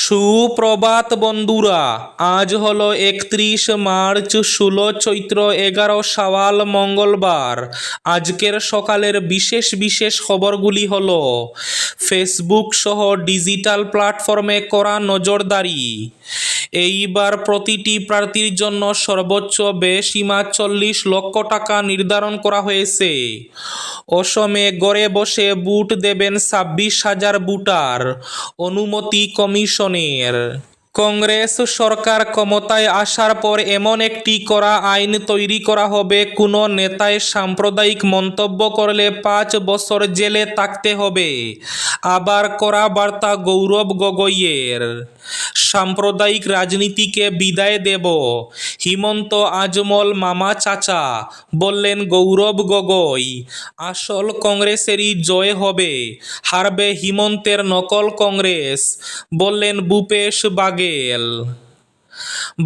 সুপ্রভাত বন্ধুরা, আজ হলো 31 মার্চ, 16 চৈত্র, 11 শাওয়াল, মঙ্গলবার। আজকের সকালের বিশেষ বিশেষ খবরগুলি হলো: ফেসবুক সহ ডিজিটাল প্ল্যাটফর্মে করা নজরদারি। এইবার প্রতিটি প্রার্থীর জন্য সর্বোচ্চ ব্যয়সীমা 40 লক্ষ টাকা নির্ধারণ করা হয়েছে। অসমে ঘরে বসে ভোট দেবেন 26,000 ভোটার, অনুমতি কমিশনের। কংগ্রেস সরকার ক্ষমতায় আসার পর এমন একটি কড়া আইন তৈরি করা হবে, কোনো নেতায় সাম্প্রদায়িক মন্তব্য করলে 5 বছর জেলে থাকতে হবে। আবার কড়া বার্তা গৌরব গগৈয়ের। সাম্প্রদায়িক রাজনীতিকে বিদায় দেব, হিমন্ত আজমল মামা চাচা, বললেন গৌরব গগৈ। আসল কংগ্রেসেরই জয় হবে, হারবে হিমন্তের নকল কংগ্রেস, বললেন ভূপেশ বাগেল।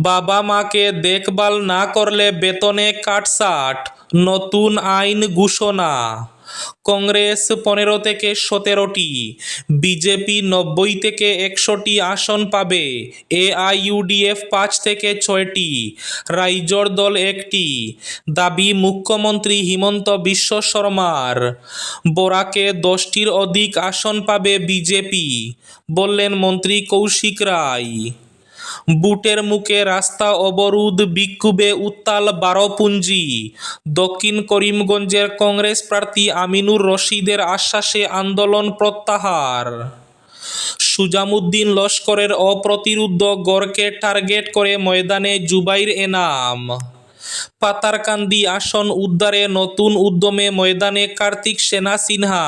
বাবা মাকে দেখভাল না করলে বেতনে কাটছাঁট, নতুন আইন ঘোষণা। কংগ্রেস 15 থেকে 17টি, বিজেপি 90 থেকে 100টি আসন পাবে, এআইইউডিএফ 5 থেকে 6টি, রাইজোর দল 1টি। দাবি মুখ্যমন্ত্রী হিমন্ত বিশ্ব শর্মার। বরাকে 10টির অধিক আসন পাবে বিজেপি, বললেন মন্ত্রী কৌশিক রায়। বুটের মুখে রাস্তা অবরোধ, বিক্ষোভে উত্তাল বারোপুঞ্জি। দক্ষিণ করিমগঞ্জের কংগ্রেস প্রার্থী আমিনুর রশিদের আশ্বাসে আন্দোলন প্রত্যাহার। সুজামুদ্দিন লস্করের অপ্রতিরোধ্য গড়কে টার্গেট করে ময়দানে জুবাইর এনাম। পাতারকান্দি আসন উদ্ধারে নতুন উদ্যমে ময়দানে কার্তিক সেনা সিনহা।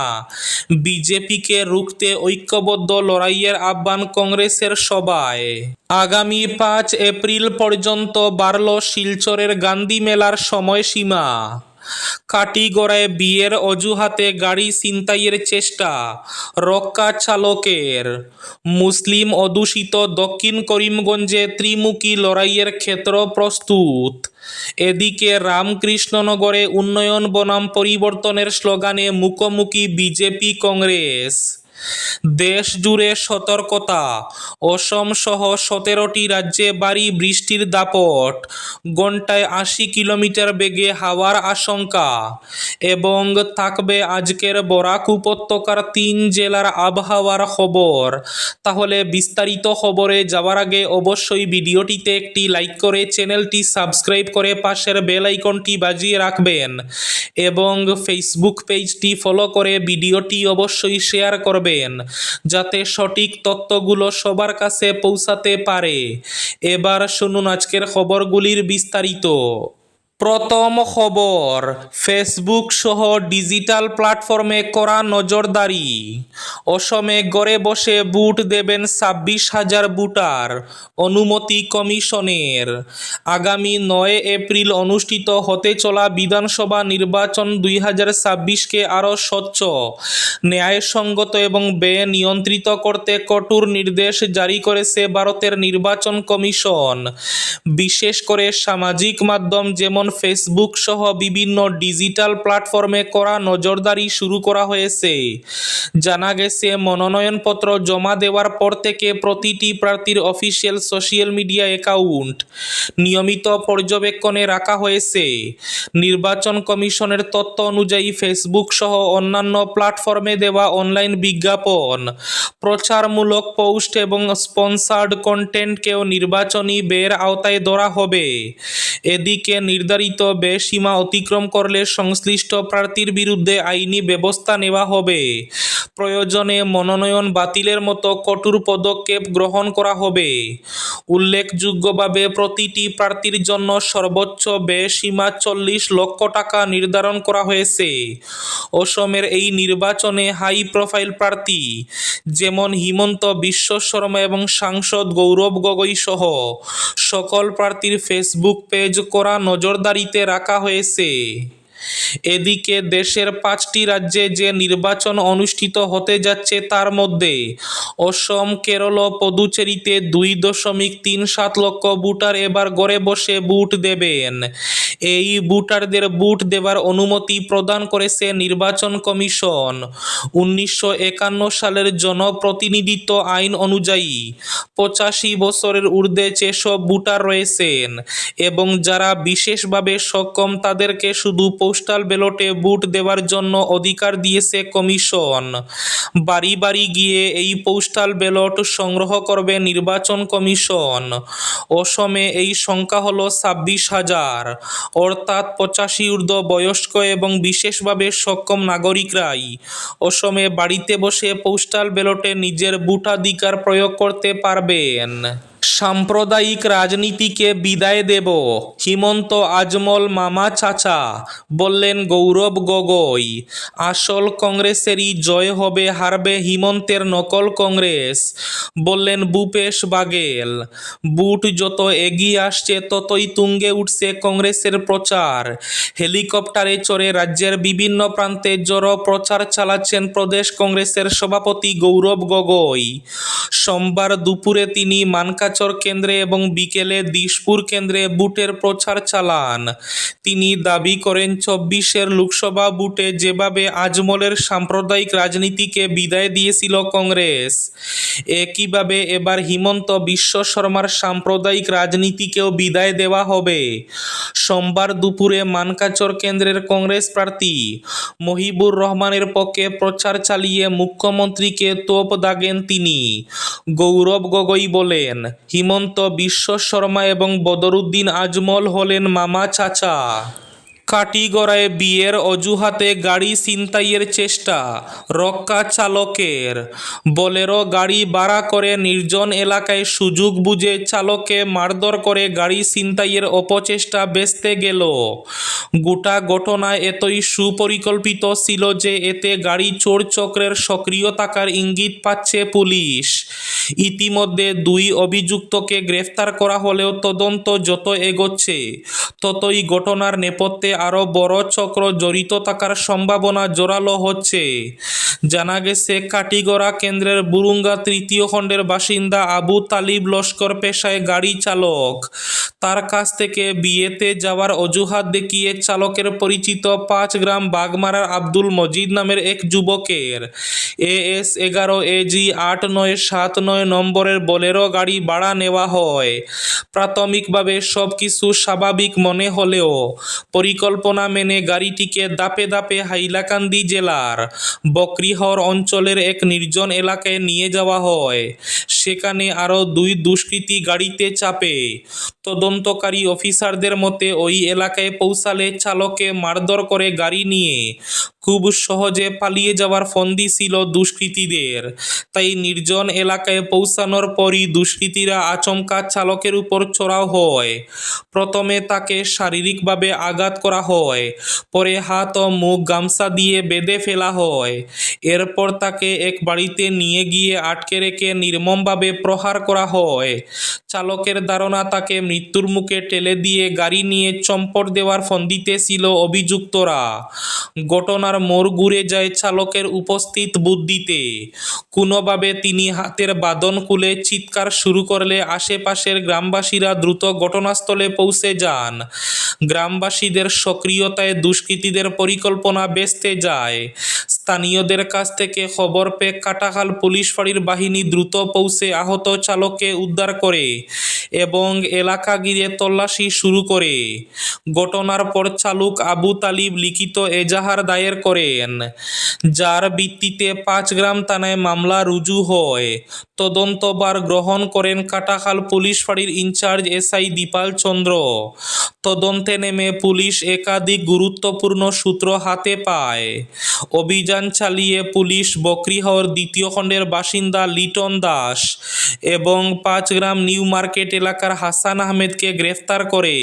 বিজেপিকে রুখতে ঐক্যবদ্ধ লড়াইয়ের আহ্বান কংগ্রেসের সভায়। আগামী 5 এপ্রিল পর্যন্ত বাড়ল শিলচরের গান্ধী মেলার সময়সীমা। কাটিগড়ায় বিয়ের অজুহাতে গাড়ি ছিনতাইয়ের চেষ্টা, রক্ষা চালকের। মুসলিম অধ্যুষিত দক্ষিণ করিমগঞ্জে ত্রিমুখী লড়াইয়ের ক্ষেত্র প্রস্তুত। এদিকে রামকৃষ্ণনগরে উন্নয়ন বনাম পরিবর্তনের স্লোগানে মুখোমুখি বিজেপি কংগ্রেস। দেশ জুড়ে সতর্কতা, অসম সহ 17টি রাজ্যে ভারী বৃষ্টির দাপট, ঘণ্টায় 80 কিলোমিটার বেগে হাওয়ার আশঙ্কা। এবং থাকবে আজকের বরাক উপত্যকার 3 জেলার আবহাওয়ার খবর। তাহলে বিস্তারিত খবরে যাওয়ার আগে অবশ্যই ভিডিওটিতে একটি লাইক করে চ্যানেলটি সাবস্ক্রাইব করে পাশের বেল আইকনটি বাজিয়ে রাখবেন এবং ফেসবুক পেজটি ফলো করে ভিডিওটি অবশ্যই শেয়ার করবেন, যাতে সঠিক তথ্যগুলো সবার কাছে পৌঁছাতে পারে। এবার শুনুন আজকের খবরগুলির বিস্তারিত। প্রথম খবর, ফেসবুক সহ ডিজিটাল প্ল্যাটফর্মে করা নজরদারি। অসমে ঘরে বসে ভোট দেবেন 26,000 ভোটার, অনুমতি কমিশনের। আগামী 9 এপ্রিল অনুষ্ঠিত হতে চলা বিধানসভা নির্বাচন 2026কে আরও স্বচ্ছ, ন্যায়সঙ্গত এবং ব্যয় নিয়ন্ত্রিত করতে কঠোর নির্দেশ জারি করেছে ভারতের নির্বাচন কমিশন। বিশেষ করে সামাজিক মাধ্যম যেমন ফেসবুক সহ বিভিন্ন ডিজিটাল প্ল্যাটফর্মে করা নজরদারি শুরু করা হয়েছে। জানা গেছে, মনোনয়নপত্র জমা দেওয়ার পর থেকে প্রতিটি প্রার্থীর অফিসিয়াল সোশ্যাল মিডিয়া অ্যাকাউন্ট নিয়মিত পর্যবেক্ষণে রাখা হয়েছে। নির্বাচন কমিশনের তথ্য অনুযায়ী ফেসবুক সহ অন্যান্য প্ল্যাটফর্মে দেওয়া অনলাইন বিজ্ঞাপন, প্রচারমূলক পোস্ট এবং স্পন্সার্ড কন্টেন্টকেও নির্বাচনী ব্যয়ের আওতায় ধরা হবে। এদিকে নির্ধারিত ব্যয়সীমা অতিক্রম করলে সংশ্লিষ্ট প্রার্থীর বিরুদ্ধে আইনি ব্যবস্থা নেওয়া হবে। প্রয়োজনে মনোনয়ন বাতিলের মতো কঠোর পদক্ষেপ গ্রহণ করা হবে। উল্লেখযোগ্যভাবে প্রতিটি প্রার্থীর জন্য সর্বোচ্চ ব্যয়সীমা 40 লক্ষ টাকা নির্ধারণ করা হয়েছে। অসমের এই নির্বাচনে হাই প্রোফাইল প্রার্থী যেমন হিমন্ত বিশ্ব শর্মা এবং সাংসদ গৌরব গগৈ সহ সকল প্রার্থীর ফেসবুক পেজ করা নজরদারিতে রাখা হয়েছে। এদিকে দেশের 5টি রাজ্যে যে নির্বাচন অনুষ্ঠিত হতে যাচ্ছে তার মধ্যে অসম, কেরল ও পুদুচেরিতে 2.37 লক্ষ ভোটার এবার ঘরে বসে ভোট দেবেন। এই ভোটারদের ভোট দেওয়ার অনুমতি প্রদান করেছে নির্বাচন কমিশন। 1951 সালের জনপ্রতিনিধিত্ব আইন অনুযায়ী 85 বছরের ঊর্ধ্বে যেসব ভোটার রয়েছেন এবং যারা বিশেষভাবে সক্ষম তাদেরকে শুধু পোস্টাল ব্যালটে ভোট দেওয়ার জন্য অধিকার দিয়েছে কমিশন। বাড়ি বাড়ি গিয়ে এই পোস্টাল ব্যালট সংগ্রহ করবে নির্বাচন কমিশন। অসমে এই সংখ্যা হলো 26,000, অর্থাৎ 85 ঊর্ধ্ব বয়স্ক এবং বিশেষভাবে সক্ষম নাগরিকরাই অসমে বাড়িতে বসে পোস্টাল ব্যালটে নিজের ভোটাধিকার প্রয়োগ করতে পারবেন। সাম্প্রদায়িক রাজনীতিকে বিদায় দেব, হিমন্ত আজমল মামা চাচা, বললেন গৌরব গগৈ। আসল কংগ্রেসেরই জয় হবে, হারবে হিমন্তের নকল কংগ্রেস, বললেন ভূপেশ বাঘেল। ভোট যত এগিয়ে আসছে ততই তুঙ্গে উঠছে কংগ্রেসের প্রচার। হেলিকপ্টারে চড়ে রাজ্যের বিভিন্ন প্রান্তে জড়ো প্রচার চালাচ্ছেন প্রদেশ কংগ্রেসের সভাপতি গৌরব গগৈ। সোমবার দুপুরে তিনি মানকাচর কেন্দ্রে এবং বিকেলে দিশপুর কেন্দ্রে ভোটের প্রচার চালান। তিনি দাবি করেন 24-এর লোকসভা ভোটে যেভাবে আজমলের সাম্প্রদায়িক রাজনীতিকে বিদায় দিয়েছিল কংগ্রেস, একইভাবে এবার হিমন্ত বিশ্ব শর্মার সাম্প্রদায়িক রাজনীতিকেও বিদায় দেওয়া হবে। সোমবার দুপুরে মানকাচর কেন্দ্রের কংগ্রেস প্রার্থী মহিবুর রহমানের পক্ষে প্রচার চালিয়ে মুখ্যমন্ত্রীকে তোপ দাগেন তিনি। গৌরব গগৈ বলেন, হিমন্ত বিশ্ব শর্মা এবং বদরুদ্দিন আজমল হলেন মামা চাচা। কাটিগড়ায় বিয়ের অজুহাতে গাড়ি ছিনতাইয়ের চেষ্টা, রক্ষা চালকের। বোলেরো গাড়ি ভাড়া করে নির্জন এলাকায় সুযোগ বুঝে চালককে মারধর করে গাড়ি ছিনতাইয়ের অপচেষ্টা ভেস্তে গেল। গোটা ঘটনা এতই সুপরিকল্পিত ছিল যে এতে গাড়ি চোর চক্রের সক্রিয় থাকার ইঙ্গিত পাচ্ছে পুলিশ। ইতিমধ্যে 2 অভিযুক্তকে গ্রেফতার করা হলেও তদন্ত যত এগোচ্ছে ততই ঘটনার নেপথ্যে আরও বড় চক্র জড়িত থাকার সম্ভাবনা জোরালো হচ্ছে। জানা গেছে, কাটিগড়া কেন্দ্রের বুরুঙ্গা 3য় খণ্ডের বাসিন্দা আবু তালিব লস্কর পেশায় গাড়ি চালক। তার কাছ থেকে বিয়েতে যাওয়ার অজুহাত দেখিয়ে চালকের পরিচিত 5 গ্রাম বাগমারার আব্দুল মজিদ নামের এক যুবকের AS11 AG 8979 নম্বরের বোলেরো গাড়ি ভাড়া নেওয়া হয়। প্রাথমিকভাবে সবকিছু স্বাভাবিক মনে হলেও পরিকল্পনা মেনে গাড়িটিকে ধাপে ধাপে হাইলাকান্দি জেলার বকরিহর অঞ্চলের এক নির্জন এলাকায় নিয়ে যাওয়া হয়। সেখানে আরও 2 দুষ্কৃতী গাড়িতে চাপে। তদন্তকারী অফিসারদের মতে ওই এলাকায় পৌঁছালে চালককে মারধর করে গাড়ি নিয়ে খুব সহজে পালিয়ে যাওয়ার ফন্দি ছিল দুষ্কৃতীদের। তাই নির্জন এলাকায় পৌঁছানোর পরই দুষ্কৃতীরা আচমকা চালকের উপর চড়াও হয়। প্রথমে তাকে শারীরিকভাবে আঘাত করা হয়, পরে হাত ও মুখ গামছা দিয়ে বেঁধে ফেলা হয়। এরপর তাকে এক বাড়িতে নিয়ে গিয়ে আটকে রেখে নির্মমভাবে প্রহার করা হয়। চালকের ধারণা তাকে মৃত্যুর মুখে ঠেলে দিয়ে গাড়ি নিয়ে চম্পট দেওয়ার ফন্দিতে ছিল অভিযুক্তরা। ঘটনার মোড় ঘুরে যায় চালকের উপস্থিত বুদ্ধিতে। কোনোভাবে তিনি হাতের বাঁধন খুলে চিৎকার শুরু করলে আশেপাশের গ্রামবাসীরা দ্রুত ঘটনাস্থলে পৌঁছে যান। গ্রামবাসীদের সক্রিয়তায় দুষ্কৃতীদের পরিকল্পনা ভেস্তে যায়। স্থানীয়দের কাছ থেকে খবর পেয়ে কাটাখাল পুলিশ ফাঁড়ির বাহিনী দ্রুত পৌঁছে আহত চালককে উদ্ধার করে এবং এলাকা ঘিরে তল্লাশি শুরু করে। ঘটনার পর চালক আবু তালিব লিখিত এজাহার দায়ের করেন, যার ভিত্তিতে 5 গ্রাম থানায় মামলা রুজু হয়। তদন্তভার গ্রহণ করেন কাটাখাল পুলিশ ফাঁড়ির ইনচার্জ SI দীপাল চন্দ্র। তদন্তে নেমে পুলিশ একাধিক গুরুত্বপূর্ণ সূত্র হাতে পায়। অভিযান চালিয়ে পুলিশ বকরিহর 2য় খণ্ডের বাসিন্দা লিটন দাস এবং 5 গ্রাম নিউ মার্কেট এলাকার হাসান আহমেদকে গ্রেফতার করে।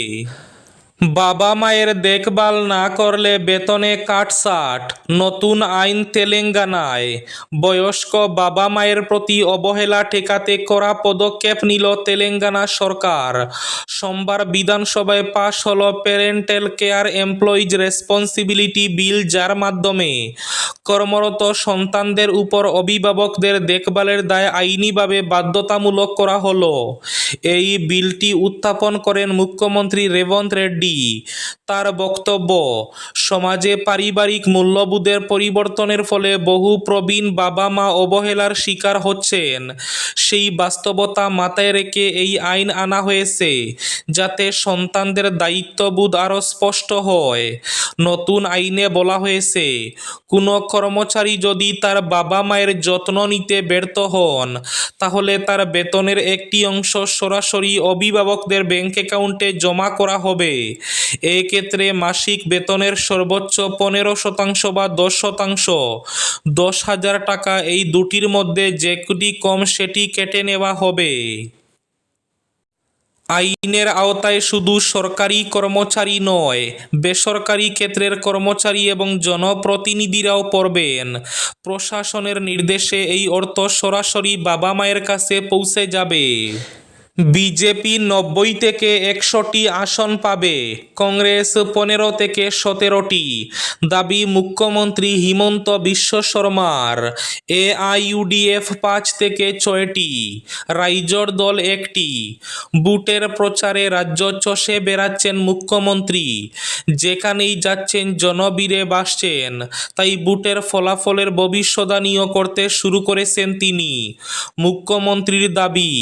বাবা মায়ের দেখভাল না করলে বেতনে কাটছাঁট, নতুন আইন তেলেঙ্গানায়। বয়স্ক বাবা মায়ের প্রতি অবহেলা ঠেকাতে কড়া পদক্ষেপ নিল তেলেঙ্গানা সরকার। সোমবার বিধানসভায় পাশ হল প্যারেন্টাল কেয়ার এমপ্লয়িজ রেসপন্সিবিলিটি বিল, যার মাধ্যমে কর্মরত সন্তানদের উপর অভিভাবকদের দেখভালের দায় আইনিভাবে বাধ্যতামূলক করা হলো। এই বিলটি উত্থাপন করেন মুখ্যমন্ত্রী রেবন্ত রেড্ডি। তার বক্তব্য, সমাজে পারিবারিক মূল্যবোধের পরিবর্তনের ফলে বহু প্রবীণ বাবা মা অবহেলার শিকার হচ্ছেন। সেই বাস্তবতা মাথায় রেখে এই আইন আনা হয়েছে, যাতে সন্তানদের দায়িত্ববোধ আরও স্পষ্ট হয়। নতুন আইনে বলা হয়েছে, কোনো কর্মচারী যদি তার বাবা মায়ের যত্ন নিতে ব্যর্থ হন, তাহলে তার বেতনের একটি অংশ সরাসরি অভিভাবকদের ব্যাংক অ্যাকাউন্টে জমা করা হবে। এক্ষেত্রে মাসিক বেতনের সর্বোচ্চ 15% বা 10%, 10,000 টাকা, এই দুটির মধ্যে যেটি কম সেটি কেটে নেওয়া হবে। আইনের আওতায় শুধু সরকারি কর্মচারী নয়, বেসরকারি ক্ষেত্রের কর্মচারী এবং জনপ্রতিনিধিরাও পড়বেন। প্রশাসনের নির্দেশে এই অর্থ সরাসরি বাবা মায়ের কাছে পৌঁছে যাবে। বিজেপি 90 থেকে 100টি আসন পাবে, কংগ্রেস 15 থেকে 17টি, দাবি মুখ্যমন্ত্রী হিমন্ত বিশ্ব শর্মার। এআইইউডিএফ 5 থেকে 6টি, রাইজোর দল 1টি। বুটের প্রচারে রাজ্য চষে বেড়াচ্ছেন মুখ্যমন্ত্রী। যেখানেই যাচ্ছেন জনবীরে ভাসছেন, তাই বুটের ফলাফলের ভবিষ্যদ্বাণীও করতে শুরু করেছেন তিনি। মুখ্যমন্ত্রীর দাবি,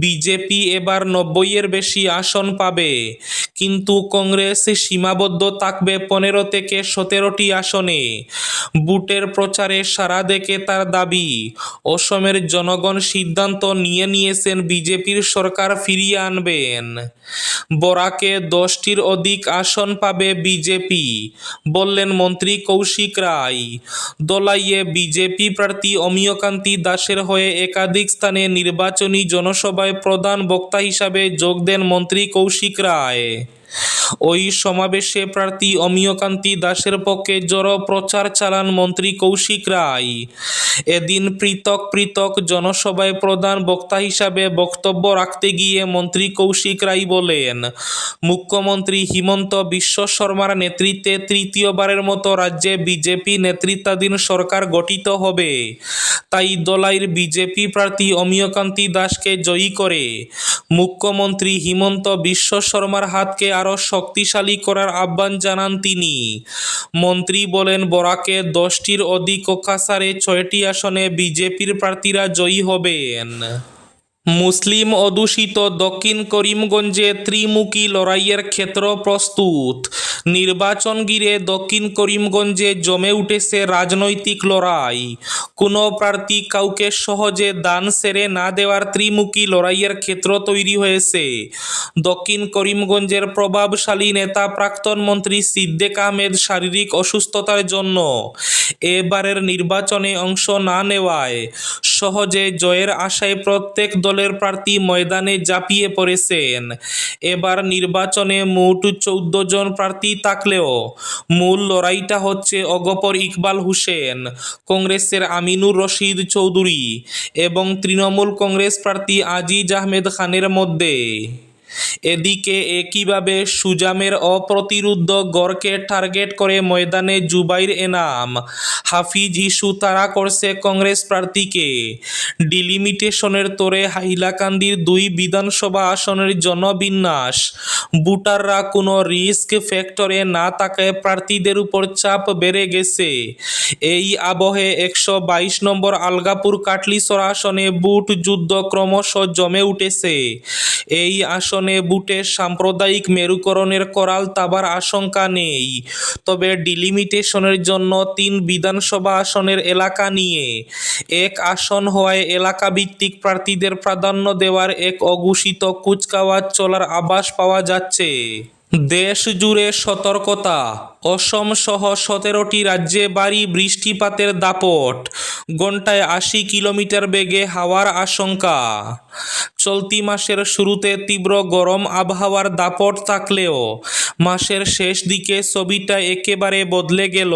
বিজেপি এবার 90-এর বেশি আসন পাবে, কিন্তু কংগ্রেস সীমাবদ্ধ থাকবে 15 থেকে 17টি আসনে। বুটের প্রচারে সাড়া দেখে তার দাবি, অসমের জনগণ সিদ্ধান্ত নিয়েছেন বিজেপির সরকার ফিরিয়ে আনবেন। বরাকে 10টির অধিক আসন পাবে বিজেপি, বললেন মন্ত্রী কৌশিক রায়। দলাইয়ে বিজেপি প্রার্থী অমিয়কান্তি দাসের হয়ে একাধিক স্থানে নির্বাচনী জনসভায় প্রধান বক্তা হিসাবে যোগ দেন মন্ত্রী কৌশিক রায়। ওই সমাবেশে প্রার্থী অমিয়কান্তি দাসের পক্ষে জোর প্রচার চালান মন্ত্রী কৌশিক রায়। এদিন পৃথক পৃথক জনসভায় প্রধান বক্তা হিসাবে বক্তব্য রাখতে গিয়ে মন্ত্রী কৌশিক রায় বলেন, মুখ্যমন্ত্রী হিমন্ত বিশ্ব শর্মার নেতৃত্বে তৃতীয়বারের মতো রাজ্যে বিজেপি নেতৃত্বাধীন সরকার গঠিত হবে। তাই দলাইয়ের বিজেপি প্রার্থী অমিয়কান্তি দাসকে জয়ী করে মুখ্যমন্ত্রী হিমন্ত বিশ্ব শর্মার হাতকে আরও শক্তিশালী করার আহ্বান জানান তিনি। মন্ত্রী বলেন, বরাকে 10টির অধিক ও কাছাড়ে 6টি আসনে বিজেপির প্রার্থীরা জয়ী হবেন। মুসলিম অধ্যুষিত দক্ষিণ করিমগঞ্জে ত্রিমুখী লড়াইয়ের ক্ষেত্র প্রস্তুত। নির্বাচন ঘিরে দক্ষিণ করিমগঞ্জে জমে উঠেছে রাজনৈতিক লড়াই। কোনো প্রার্থী কাউকে সহজে দান সেরে না দেওয়ার ত্রিমুখী লড়াইয়ের ক্ষেত্র তৈরি হয়েছে। দক্ষিণ করিমগঞ্জের প্রভাবশালী নেতা প্রাক্তন মন্ত্রী সিদ্দিক আহমেদ শারীরিক অসুস্থতার জন্য এবারের নির্বাচনে অংশ না নেওয়ায় সহজে জয়ের আশায় প্রত্যেক দলের প্রার্থী ময়দানে ঝাঁপিয়ে পড়েছেন। এবার নির্বাচনে মোট 14 জন প্রার্থী থাকলেও মূল লড়াইটা হচ্ছে অগপর ইকবাল হোসেন, কংগ্রেসের আমিনুর রশিদ চৌধুরী এবং তৃণমূল কংগ্রেস প্রার্থী আজিজ আহমেদ খানের মধ্যে। এদিকে একইভাবে সুজামের অপ্রতিরুদ্ধ গড়কে টার্গেট করে ময়দানে জুবাইর এনাম, হাফিজ ইস্যু তাড়া করছে কংগ্রেস প্রার্থীকে। ডিলিমিটেশনের তোড়ে হাইলাকান্দির 2 বিধানসভা আসনের জনবিন্যাস, ভোটাররা কোনো রিস্ক ফ্যাক্টরে না থাকায় প্রার্থীদের উপর চাপ বেড়ে গেছে। এই আবহে 122 নম্বর আলগাপুর কাটলিছড়া আসনে ভোট যুদ্ধ ক্রমশ জমে উঠেছে। এই আসনে ভোটে সাম্প্রদায়িক মেরুকরণের করাল তাবার আশঙ্কা নেই, তবে ডিলিমিটেশনের জন্য 3 বিধানসভা আসনের এলাকা নিয়ে 1 আসন হওয়ায় এলাকাভিত্তিক প্রার্থীদের প্রাধান্য দেওয়ার এক অঘোষিত কুচকাওয়াজ চলার আভাস পাওয়া যাচ্ছে। দেশ জুড়ে সতর্কতা, অসম সহ 17টি রাজ্যে ভারী বৃষ্টিপাতের দাপট, ঘন্টায় 80 কিলোমিটার বেগে হাওয়ার আশঙ্কা। চলতি মাসের শুরুতে তীব্র গরম আবহাওয়ার দাপট থাকলেও মাসের শেষ দিকে ছবিটা একেবারে বদলে গেল।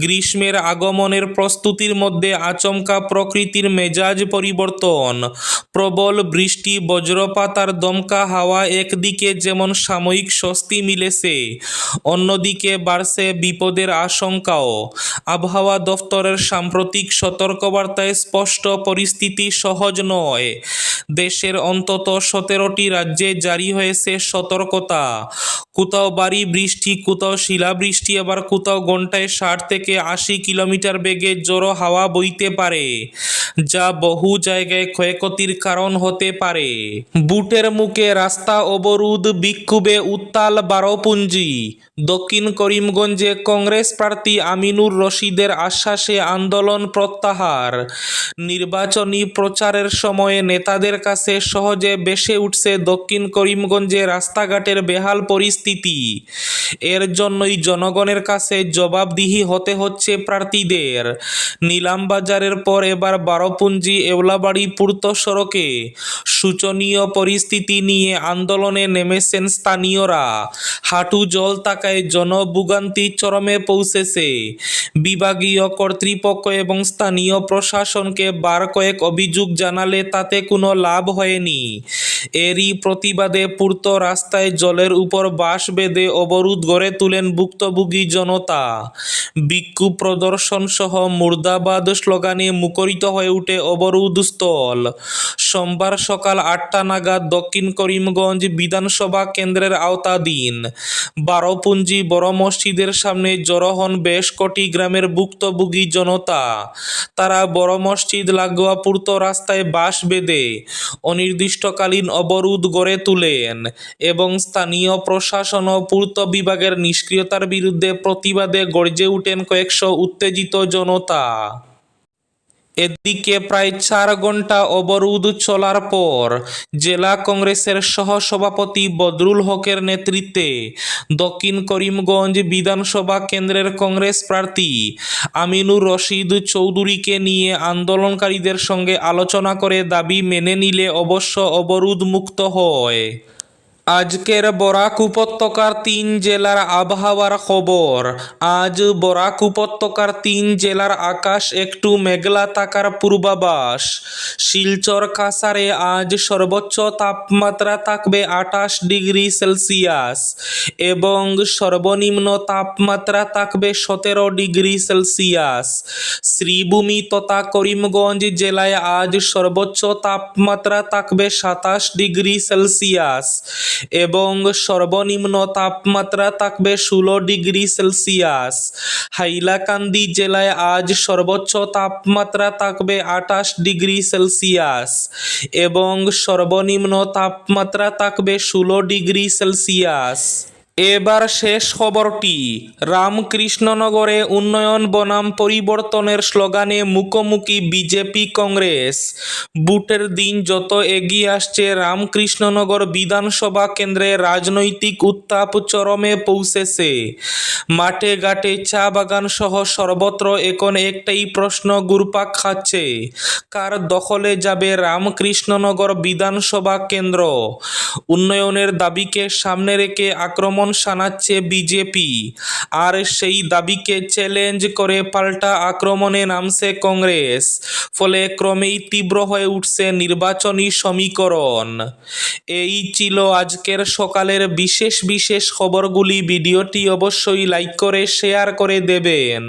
গ্রীষ্মের আগমনের প্রস্তুতির মধ্যে আচমকা প্রকৃতির মেজাজ পরিবর্তন, প্রবল বৃষ্টি, বজ্রপাত আর দমকা হাওয়া। একদিকে যেমন সাময়িক স্বস্তি মিলেছে, অন্যদিকে বাড়ছে বিপদের আশঙ্কাও। আবহাওয়া দফতরের সাম্প্রতিক সতর্কবার্তায় স্পষ্ট পরিস্থিতি সহজ নয়। দেশের অন্তত 17টি রাজ্যে জারি হয়েছে সতর্কতা। কোথাও ভারী বৃষ্টি, কোথাও শিলাবৃষ্টি, আবার কোথাও ঘন্টায় 60 থেকে 80 কিলোমিটার বেগে জোরো হাওয়া বইতে পারে, যা বহু জায়গায় ক্ষয়ক্ষতির কারণ হতে পারে। বুটের মুখে রাস্তা অবরোধ, বিক্ষোভে উত্তাল বারোপুঞ্জি। দক্ষিণ করিমগঞ্জে কংগ্রেস প্রার্থী আমিনুর রশিদের আশ্বাসে আন্দোলন প্রত্যাহার। নির্বাচনী প্রচারের সময়ে নেতাদের কাছে সহজে ভেসে উঠছে দক্ষিণ করিমগঞ্জে রাস্তাঘাটের বেহাল পরিস্থিতি। এর জন্যই জনগণের কাছে জবাবদিহি হতে হচ্ছে প্রার্থীদের। নিলামবাজারের পর এবার বারোপুঞ্জি এওলাবাড়ি পূর্ত সড়কে শোচনীয় পরিস্থিতি নিয়ে আন্দোলনে নেমেছেন স্থানীয়রা। হাঁটু জল থাকায় জনভোগান্তি চরমে পৌঁছেছে। বিভাগীয় কর্তৃপক্ষ এবং স্থানীয় প্রশাসনকে বার কয়েক অভিযোগ জানালে তাতে কোনো লাভ হয়নি। এরই প্রতিবাদে পূর্ত রাস্তায় জলের উপর বাঁশ বেঁধে অবরোধ গড়ে তোলেন ভুক্তভোগী জনতা। বিক্ষোভ প্রদর্শন সহ মুর্দাবাদ স্লোগানে মুখরিত হয়ে ওঠে অবরোধস্থল। সোমবার সকাল 8টা নাগাদ দক্ষিণ করিমগঞ্জ বিধানসভা কেন্দ্রের আওতাধীন বারোপুঞ্জি বড় মসজিদের সামনে জড়ো হন বেশ কটি গ্রামের ভুক্তভোগী জনতা। তারা বড় মসজিদ লাগোয়া পূর্ত রাস্তায় বাঁশ বেঁধে অনির্দিষ্টকালীন অবরোধ গড়ে তোলেন এবং স্থানীয় প্রশাসন ও পূর্ত বিভাগের নিষ্ক্রিয়তার বিরুদ্ধে প্রতিবাদে গর্জে ওঠেন কয়েকশো উত্তেজিত জনতা। এদিকে প্রায় 4 ঘন্টা অবরোধ চলার পর জেলা কংগ্রেসের সহসভাপতি বদরুল হকের নেতৃত্বে দক্ষিণ করিমগঞ্জ বিধানসভা কেন্দ্রের কংগ্রেস প্রার্থী আমিনুর রশিদ চৌধুরীকে নিয়ে আন্দোলনকারীদের সঙ্গে আলোচনা করে দাবি মেনে নিলে অবশ্য অবরোধ মুক্ত হয়। আজকের বরাক উপত্যকার 3 জেলার আবহাওয়ার খবর। আজ বরাক উপত্যকার 3 জেলার আকাশ একটু মেঘলা থাকার পূর্বাভাস। শিলচর কাছাড়ে আজ সর্বোচ্চ তাপমাত্রা থাকবে 28 ডিগ্রি সেলসিয়াস এবং সর্বনিম্ন তাপমাত্রা থাকবে 17 ডিগ্রি সেলসিয়াস। শ্রীভূমি তথা করিমগঞ্জ জেলায় আজ সর্বোচ্চ তাপমাত্রা থাকবে 27 ডিগ্রি সেলসিয়াস এবং সর্বনিম্ন তাপমাত্রা থাকবে 16 ডিগ্রি সেলসিয়াস। হাইলাকান্দি জেলায় আজ সর্বোচ্চ তাপমাত্রা থাকবে 28 ডিগ্রি সেলসিয়াস এবং সর্বনিম্ন তাপমাত্রা থাকবে 16 ডিগ্রি সেলসিয়াস। এবার শেষ খবরটি। রামকৃষ্ণনগরে উন্নয়ন বনাম পরিবর্তনের স্লোগানে মুখোমুখি বিজেপি কংগ্রেস। ভোটের দিন যত এগিয়ে আসছে রামকৃষ্ণনগর বিধানসভা কেন্দ্রে রাজনৈতিক উত্তাপ চরমে পৌঁছেছে। মাঠে ঘাটে চা বাগান সহ সর্বত্র এখন একটাই প্রশ্ন ঘুরপাক খাচ্ছে, কার দখলে যাবে রামকৃষ্ণনগর বিধানসভা কেন্দ্র। উন্নয়নের দাবিকে সামনে রেখে আক্রমণ শানাচ্ছে বিজেপি, আর সেই দাবিকে চ্যালেঞ্জ করে পাল্টা আক্রমণে নামছে কংগ্রেস। ফলে ক্রমেই তীব্র হয়ে উঠছে নির্বাচনী সমীকরণ। এই ছিল আজকের সকালের বিশেষ খবরগুলি। ভিডিওটি অবশ্যই লাইক করে শেয়ার করে দেবেন।